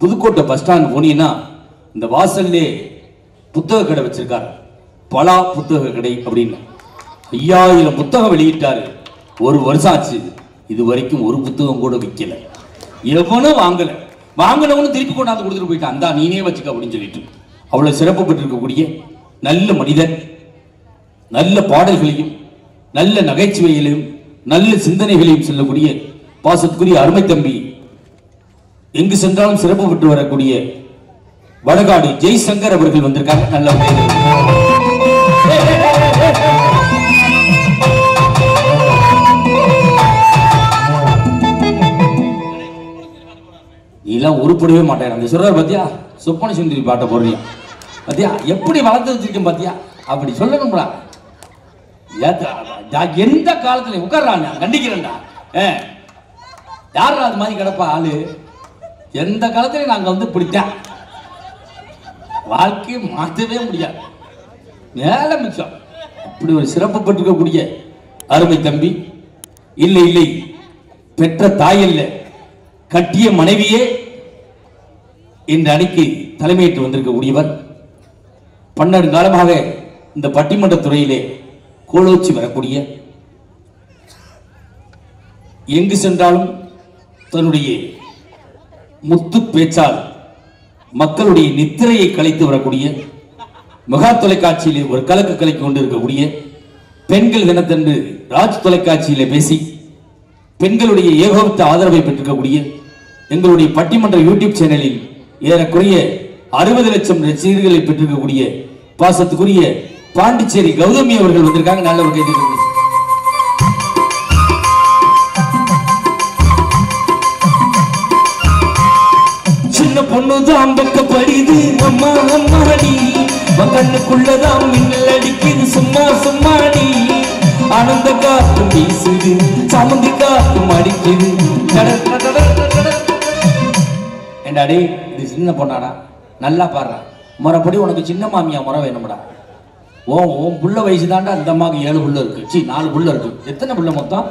Pudukkottai bus stand போனீங்கன்னா இந்த வாசல்லே புத்தக கடை வச்சிருக்காரு. பலா புத்தக கடை அப்படின்னு 5000 புத்தகம் வெளியிட்டாரு. ஒரு வருஷம் ஆச்சு, இது வரைக்கும் ஒரு புத்தகம் கூட விற்கல. எவனும் வாங்கல. வாங்கினவனும் திருப்பி கொண்டாந்து கொடுத்துட்டு போயிட்டான். அந்த நீனே வச்சுக்க அப்படின்னு சொல்லிட்டு அவ்வளவு சிறப்பு பெற்றிருக்கக்கூடிய நல்ல மனிதர், நல்ல பாடல்களையும் நல்ல நகைச்சுவைகளையும் நல்ல சிந்தனைகளையும் சொல்லக்கூடிய பாசத்துக்குரிய அருமை தம்பி, எங்கு சென்றாலும் சிறப்பு பெற்று வரக்கூடிய வடகாடு ஜெய்சங்கர் அவர்கள் வந்திருக்காங்க. நல்ல நீலாம் உருப்படவே மாட்டேன். அந்த சொல்றாரு பாத்தியா, சொப்பன சுந்தரி பாட்டை போடுறியா பாத்தியா, எப்படி வளர்த்து வச்சிருக்கேன் பாத்தியா, அப்படி சொல்லணும்டா. எந்த காலத்துல உட்கார்றாங்க கண்டிக்கிறேன்டா. யாரா அது மாதிரி கிடப்பா ஆளு. எந்த காலத்துல நாங்க வந்து பிடித்தேன், வாழ்க்கையை மாற்றவே முடியாது. மேல மிச்சம் இப்படி ஒரு சிறப்பு பெற்றிருக்கக்கூடிய அருமை தம்பி, இல்லை இல்லை பெற்ற தாயல்ல கட்டிய மனைவியே இந்த அணிக்கு தலைமையேற்று வந்திருக்கக்கூடியவர். 12 காலமாக இந்த பட்டிமன்ற துறையிலே கோலோச்சி வரக்கூடிய, எங்கு சென்றாலும் தன்னுடைய முத்து பேச்சால் மக்களுடைய நித்திரையை கலைத்து வரக்கூடிய, மெகா தொலைக்காட்சியிலே ஒரு கலக்கு கலைக்கு கொண்டு இருக்கக்கூடிய, பெண்கள் தினத்தன்று ராஜ் தொலைக்காட்சியிலே பேசி பெண்களுடைய ஏகோபித்த ஆதரவை பெற்றிருக்கக்கூடிய எங்களுடைய பட்டிமன்ற யூடியூப் சேனலில் ஏறக்குறைய 60 லட்சம் ரசிகர்களை பெற்றிருக்கக்கூடிய பாசத்துக்குரிய பாண்டிச்சேரி கௌதமி அவர்கள் வந்திருக்காங்க. நல்ல ஒரு கைது. சின்ன பொண்ணுதான் பக்கப்படுது அம்மா அம்மாடி, கண்ணுக்குள்ளதான் மின்னல் அடிக்குது சும்மா சும்மாடி, ஆனந்த காற்றும் வீசுது சாமந்தி காற்றும் அடிக்குது. ஏண்டாடே இது சின்ன பொண்ணாடா, நல்லா பாடுறா, முறைப்படி உனக்கு சின்ன மாமியா முறை வேணும்டா. ஓம் புள்ள வயசு தாண்டா. இந்த அம்மாவுக்கு 7 புள்ள இருக்கு, 4 புள்ள இருக்கு. எத்தனை புள்ள மொத்தம்?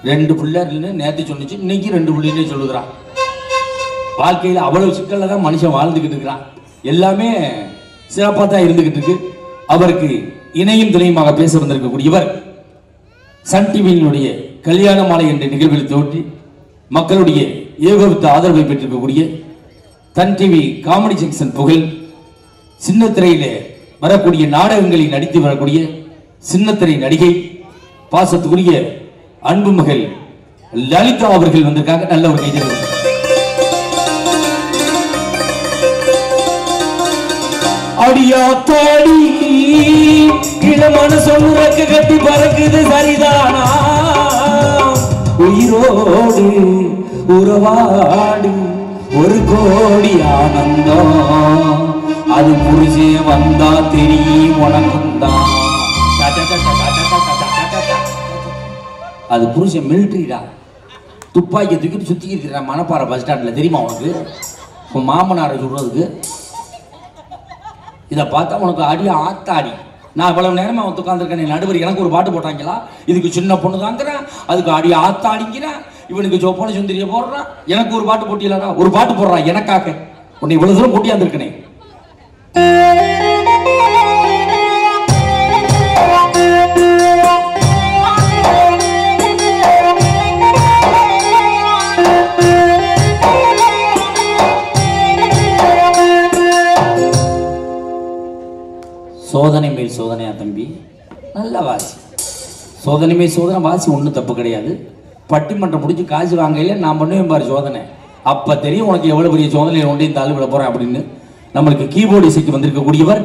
2 பிள்ளைன்னு நேற்று சொன்னிச்சு, இன்னைக்கு 2 பிள்ளைன்னே சொல்லுகிறான். வாழ்க்கையில் அவ்வளவு சிக்கல்ல தான் மனுஷன் வாழ்ந்துகிட்டு இருக்கிறான். எல்லாமே சிறப்பாக தான் இருந்துகிட்டு இருக்கு. அவருக்கு இணையும் துணையுமாக பேச வந்திருக்கக்கூடியவர் சன் டிவியினுடைய கல்யாண மாலை என்ற நிகழ்வில் தோற்றி மக்களுடைய ஏகோபித்த ஆதரவை பெற்றிருக்கக்கூடிய சன் டிவி காமெடி செக்ஷன் புகழ், சின்னத்திரையிலே வரக்கூடிய நாடகங்களில் நடித்து வரக்கூடிய சின்னத்திரை நடிகை, பாசத்துக்குரிய அன்பு மகள் லலிதா அவர்கள் வந்திருக்காங்க. நல்ல ஒரு கைது. அடியா தாடி இளமான சொல்லுறக்கு கட்டி பறக்குது சரிதானா, உயிரோடு உறவாடு ஒரு கோடி ஆனந்தம், அது புரிசே வந்தா தெரியும் உனக்கும் தான். அது புருஷன் மிலிட்டரிடா, துப்பாக்கி தூக்கிட்டு சுத்திக்கிட்டு மணப்பாறை பஸ் ஸ்டாண்ட்ல. தெரியுமா உனக்கு? உன் மாமனாரை சொல்றதுக்கு இதை பார்த்தா உனக்கு அடி ஆத்தாடி. நான் இவ்வளவு நேரமா வந்து உட்காந்துருக்கேன் நடுவர், எனக்கு ஒரு பாட்டு போட்டாங்களா, இதுக்கு சின்ன பொண்ணு தாங்கிறேன், அதுக்கு அடி ஆத்தாடிங்கிறேன், இவனுக்கு சொப்பன சுந்தரிய போடுறான், எனக்கு ஒரு பாட்டு போட்டியலடா, ஒரு பாட்டு போடுறான் எனக்காக. உன்னை இவ்வளவு தூரம் போட்டியாந்துருக்கனே. சோதனை மேல் சோதனையா தம்பி, நல்ல வாசி. சோதனை மேல் சோதனை வாசி, ஒன்றும் தப்பு கிடையாது. பட்டிமன்றம் முடிச்சு காசு வாங்கல நான் பண்ணுவேன் பாரு சோதனை, அப்ப தெரியும் உனக்கு எவ்வளவு பெரிய சோதனை ஒன்றையும் தள்ளி விட போறேன் அப்படின்னு. நம்மளுக்கு கீபோர்டு இசைக்கு வந்திருக்கக்கூடியவர்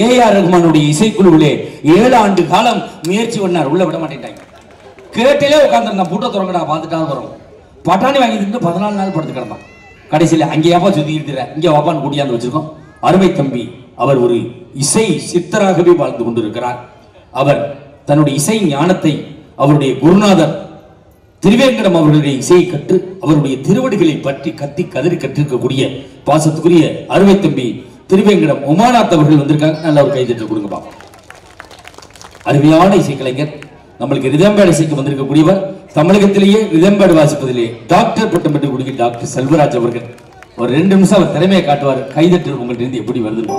ஏஆர் ரஹ்மானுடைய இசைக்குழுவிலே 7 ஆண்டு காலம் முயற்சி பண்ணார். உள்ள விட மாட்டேன்ட்டாங்க. கேட்டிலே உட்காந்துருந்தான், பூட்டை திறங்கடா பார்த்துட்டாலும் வரும். பட்டாணி வாங்கிட்டு 14 நாள் படுத்து கிடந்தான். கடைசியில் அங்கேயாப்பா சுத்தி இருக்கிற இங்கே வாப்பான்னு கூட்டியாந்து வச்சிருக்கோம். அருமை தம்பி அவர் ஒரு இசை சித்தராகவே வாழ்ந்து கொண்டிருக்கிறார். அவர் தன்னுடைய இசை ஞானத்தை அவருடைய குருநாதர் திருவேங்கடம் அவர்களுடைய இசையை கற்று அவருடைய திருவடிகளை பற்றி கத்தி கதறி கற்றிருக்கக்கூடிய பாசத்துக்குரிய அருமை தம்பி திருவேங்கடம் உமாநாத் அவர்கள் வந்திருக்காங்க. நல்ல ஒரு கைதட்டல் கொடுங்க பாப்போம். அருமையான இசைக்கலைஞர், நம்மளுக்கு ரிதம்பேடு இசைக்கு வந்திருக்கக்கூடியவர், தமிழகத்திலேயே ரிதம்பேடு வாசிப்பதிலே டாக்டர் பட்டம் பெற்றக்கூடிய டாக்டர் செல்வராஜ் அவர்கள். ஒரு 2 நிமிஷம் அவர் திறமையை காட்டுவார். கைதட்டு உங்கள்கிட்ட இருந்து எப்படி வருது.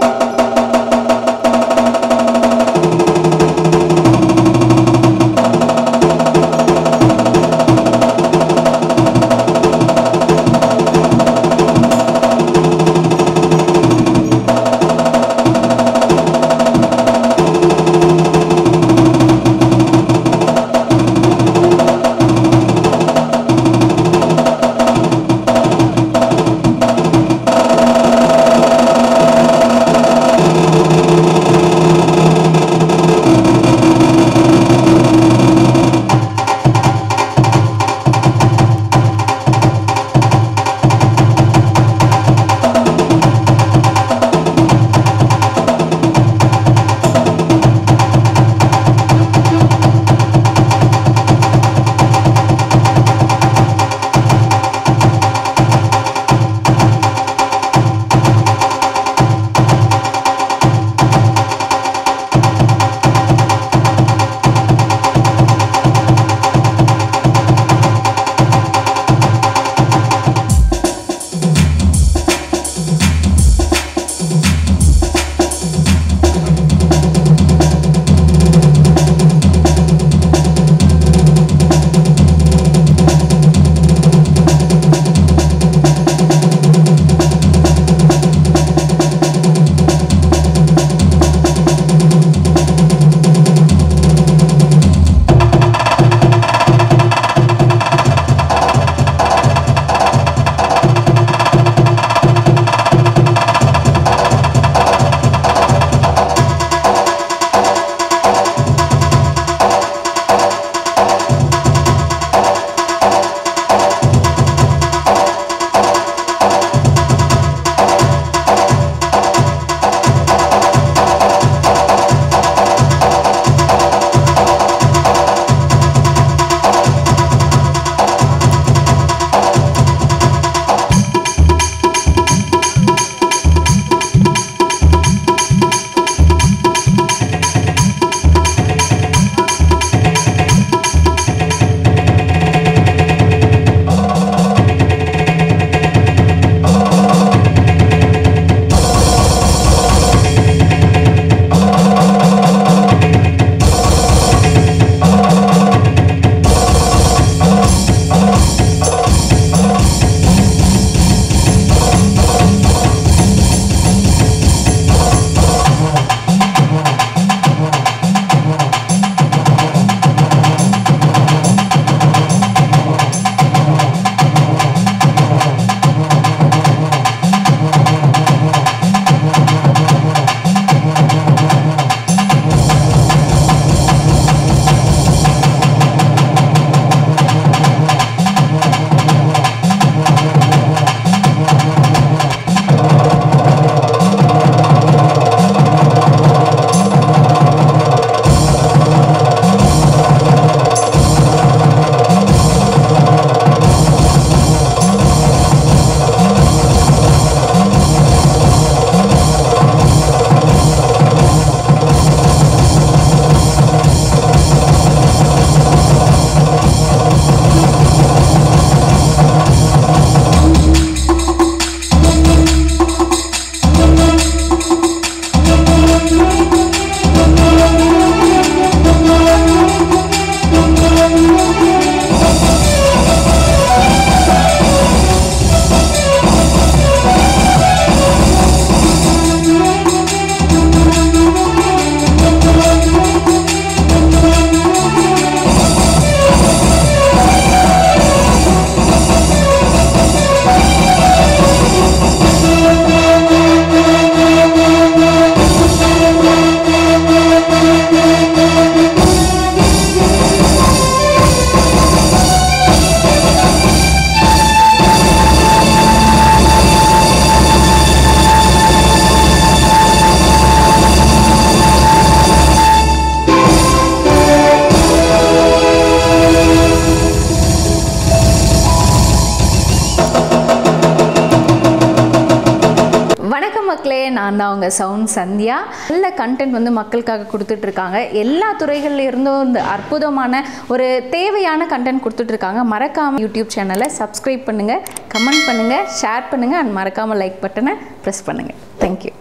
வணக்கம் மக்களே, நான் தான் உங்கள் சவுண்ட் சந்தியா. நல்ல கண்டென்ட் வந்து மக்களுக்காக கொடுத்துட்ருக்காங்க. எல்லா துறைகளில் இருந்தும் இந்த அற்புதமான ஒரு தேவையான கண்டென்ட் கொடுத்துட்ருக்காங்க. மறக்காமல் யூடியூப் சேனலை சப்ஸ்கிரைப் பண்ணுங்கள், கமெண்ட் பண்ணுங்கள், ஷேர் பண்ணுங்கள் அண்ட் மறக்காமல் லைக் பட்டனை ப்ரெஸ் பண்ணுங்கள். தேங்க்யூ.